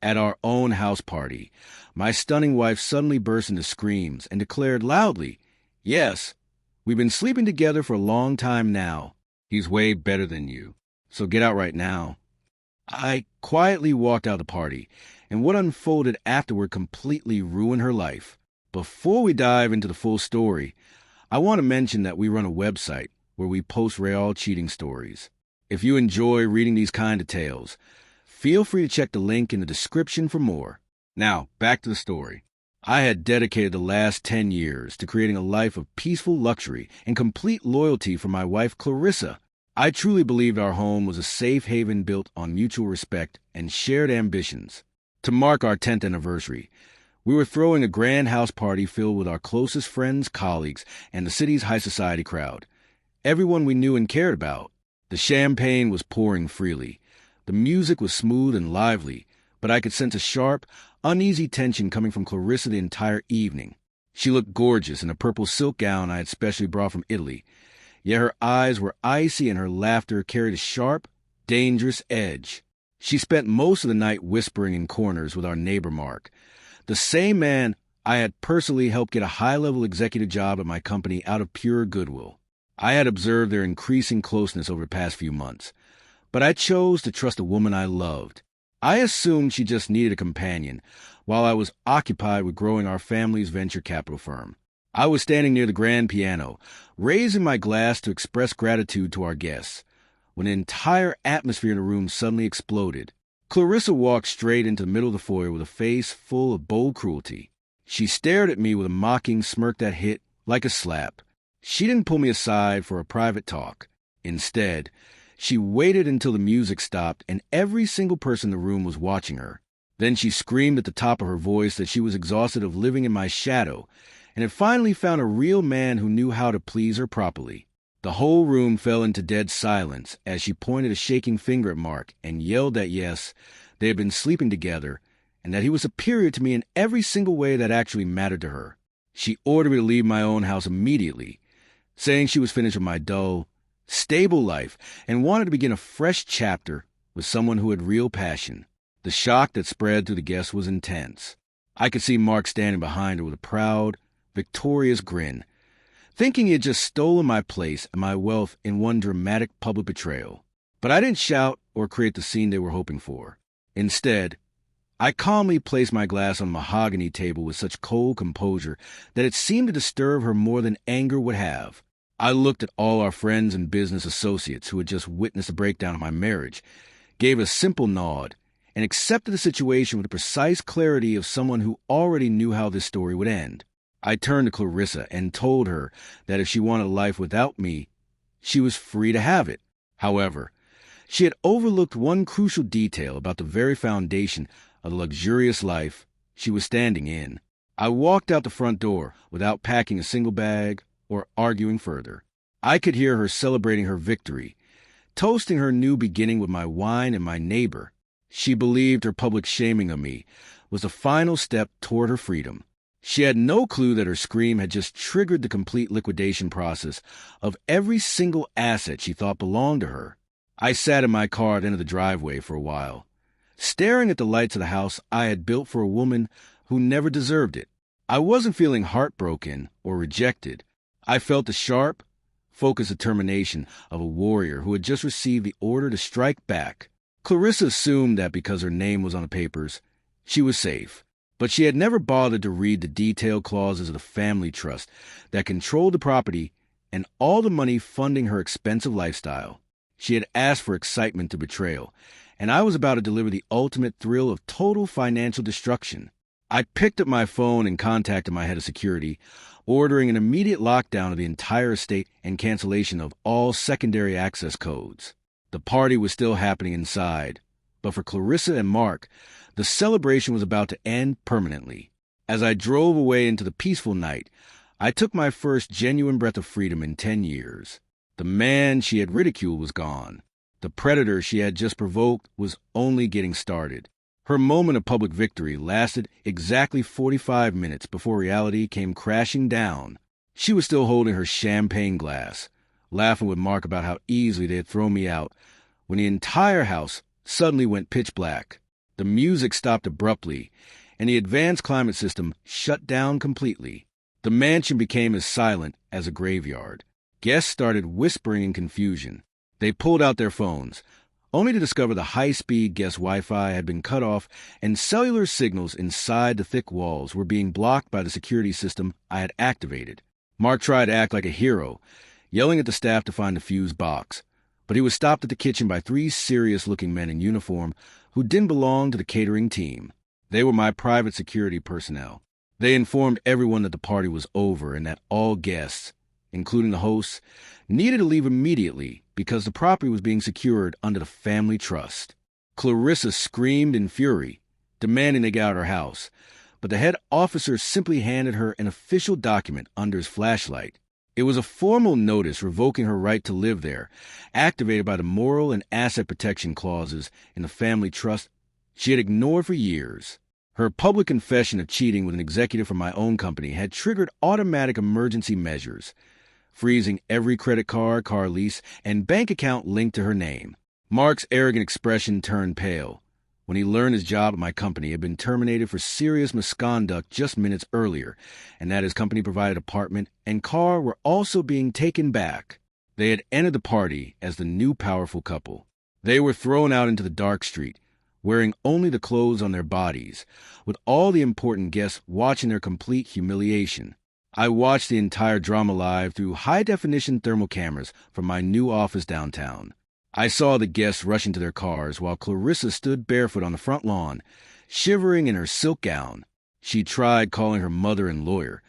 At our own house party, my stunning wife suddenly burst into screams and declared loudly, "Yes, we've been sleeping together for a long time now. He's way better than you, so get out right now." I quietly walked out of the party, and what unfolded afterward completely ruined her life. Before we dive into the full story, I want to mention that we run a website where we post real cheating stories. If you enjoy reading these kind of tales, feel free to check the link in the description for more. Now, back to the story. I had dedicated the last 10 years to creating a life of peaceful luxury and complete loyalty for my wife, Clarissa. I truly believed our home was a safe haven built on mutual respect and shared ambitions. To mark our 10th anniversary, we were throwing a grand house party filled with our closest friends, colleagues, and the city's high society crowd. Everyone we knew and cared about. The champagne was pouring freely. The music was smooth and lively, but I could sense a sharp, uneasy tension coming from Clarissa the entire evening. She looked gorgeous in a purple silk gown I had specially brought from Italy, yet her eyes were icy and her laughter carried a sharp, dangerous edge. She spent most of the night whispering in corners with our neighbor Mark, the same man I had personally helped get a high-level executive job at my company out of pure goodwill. I had observed their increasing closeness over the past few months, but I chose to trust a woman I loved. I assumed she just needed a companion, while I was occupied with growing our family's venture capital firm. I was standing near the grand piano, raising my glass to express gratitude to our guests, when the entire atmosphere in the room suddenly exploded. Clarissa walked straight into the middle of the foyer with a face full of bold cruelty. She stared at me with a mocking smirk that hit like a slap. She didn't pull me aside for a private talk. Instead, she waited until the music stopped and every single person in the room was watching her. Then she screamed at the top of her voice that she was exhausted of living in my shadow and had finally found a real man who knew how to please her properly. The whole room fell into dead silence as she pointed a shaking finger at Mark and yelled that yes, they had been sleeping together and that he was superior to me in every single way that actually mattered to her. She ordered me to leave my own house immediately, saying she was finished with my dull, stable life and wanted to begin a fresh chapter with someone who had real passion. The shock that spread through the guests was intense. I could see Mark standing behind her with a proud, victorious grin, thinking he had just stolen my place and my wealth in one dramatic public betrayal. But I didn't shout or create the scene they were hoping for. Instead, I calmly placed my glass on the mahogany table with such cold composure that it seemed to disturb her more than anger would have. I looked at all our friends and business associates who had just witnessed the breakdown of my marriage, gave a simple nod, and accepted the situation with the precise clarity of someone who already knew how this story would end. I turned to Clarissa and told her that if she wanted a life without me, she was free to have it. However, she had overlooked one crucial detail about the very foundation of the luxurious life she was standing in. I walked out the front door without packing a single bag or arguing further. I could hear her celebrating her victory, toasting her new beginning with my wine and my neighbor. She believed her public shaming of me was the final step toward her freedom. She had no clue that her scream had just triggered the complete liquidation process of every single asset she thought belonged to her. I sat in my car at the end of the driveway for a while, staring at the lights of the house I had built for a woman who never deserved it. I wasn't feeling heartbroken or rejected. I felt the sharp, focused determination of a warrior who had just received the order to strike back. Clarissa assumed that because her name was on the papers, she was safe. But she had never bothered to read the detailed clauses of the family trust that controlled the property and all the money funding her expensive lifestyle. She had asked for excitement to betrayal, and I was about to deliver the ultimate thrill of total financial destruction. I picked up my phone and contacted my head of security, ordering an immediate lockdown of the entire estate and cancellation of all secondary access codes. The party was still happening inside, but for Clarissa and Mark, the celebration was about to end permanently. As I drove away into the peaceful night, I took my first genuine breath of freedom in 10 years. The man she had ridiculed was gone. The predator she had just provoked was only getting started. Her moment of public victory lasted exactly 45 minutes before reality came crashing down. She was still holding her champagne glass, laughing with Mark about how easily they had thrown me out, when the entire house suddenly went pitch black. The music stopped abruptly, and the advanced climate system shut down completely. The mansion became as silent as a graveyard. Guests started whispering in confusion. They pulled out their phones, only to discover the high-speed guest Wi-Fi had been cut off and cellular signals inside the thick walls were being blocked by the security system I had activated. Mark tried to act like a hero, yelling at the staff to find the fuse box, but he was stopped at the kitchen by three serious-looking men in uniform who didn't belong to the catering team. They were my private security personnel. They informed everyone that the party was over and that all guests, including the hosts, needed to leave immediately because the property was being secured under the family trust. Clarissa screamed in fury, demanding they get out of her house, but the head officer simply handed her an official document under his flashlight. It was a formal notice revoking her right to live there, activated by the moral and asset protection clauses in the family trust she had ignored for years. Her public confession of cheating with an executive from my own company had triggered automatic emergency measures, freezing every credit card, car lease, and bank account linked to her name. Mark's arrogant expression turned pale when he learned his job at my company had been terminated for serious misconduct just minutes earlier, and that his company-provided apartment and car were also being taken back. They had entered the party as the new powerful couple. They were thrown out into the dark street, wearing only the clothes on their bodies, with all the important guests watching their complete humiliation. I watched the entire drama live through high-definition thermal cameras from my new office downtown. I saw the guests rush into their cars while Clarissa stood barefoot on the front lawn, shivering in her silk gown. She tried calling her mother and lawyer,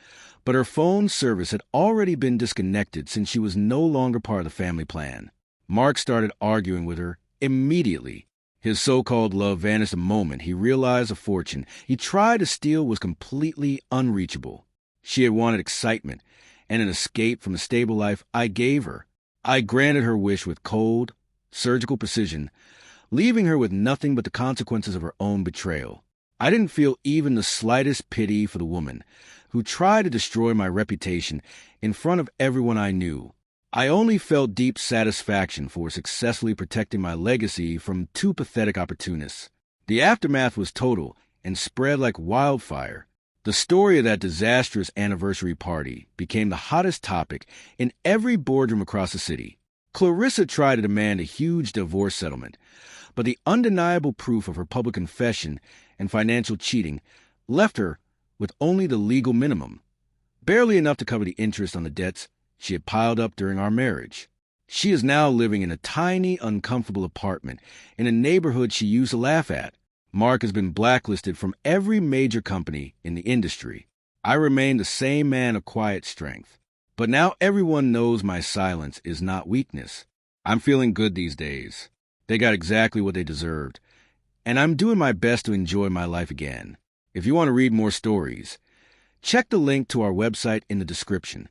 but her phone service had already been disconnected since she was no longer part of the family plan. Mark started arguing with her immediately. His so-called love vanished the moment he realized the fortune he tried to steal was completely unreachable. She had wanted excitement and an escape from the stable life I gave her. I granted her wish with cold, surgical precision, leaving her with nothing but the consequences of her own betrayal. I didn't feel even the slightest pity for the woman who tried to destroy my reputation in front of everyone I knew. I only felt deep satisfaction for successfully protecting my legacy from two pathetic opportunists. The aftermath was total and spread like wildfire. The story of that disastrous anniversary party became the hottest topic in every boardroom across the city. Clarissa tried to demand a huge divorce settlement, but the undeniable proof of her public confession and financial cheating left her with only the legal minimum, barely enough to cover the interest on the debts she had piled up during our marriage. She is now living in a tiny, uncomfortable apartment in a neighborhood she used to laugh at. Mark has been blacklisted from every major company in the industry. I remain the same man of quiet strength. But now everyone knows my silence is not weakness. I'm feeling good these days. They got exactly what they deserved, and I'm doing my best to enjoy my life again. If you want to read more stories, check the link to our website in the description.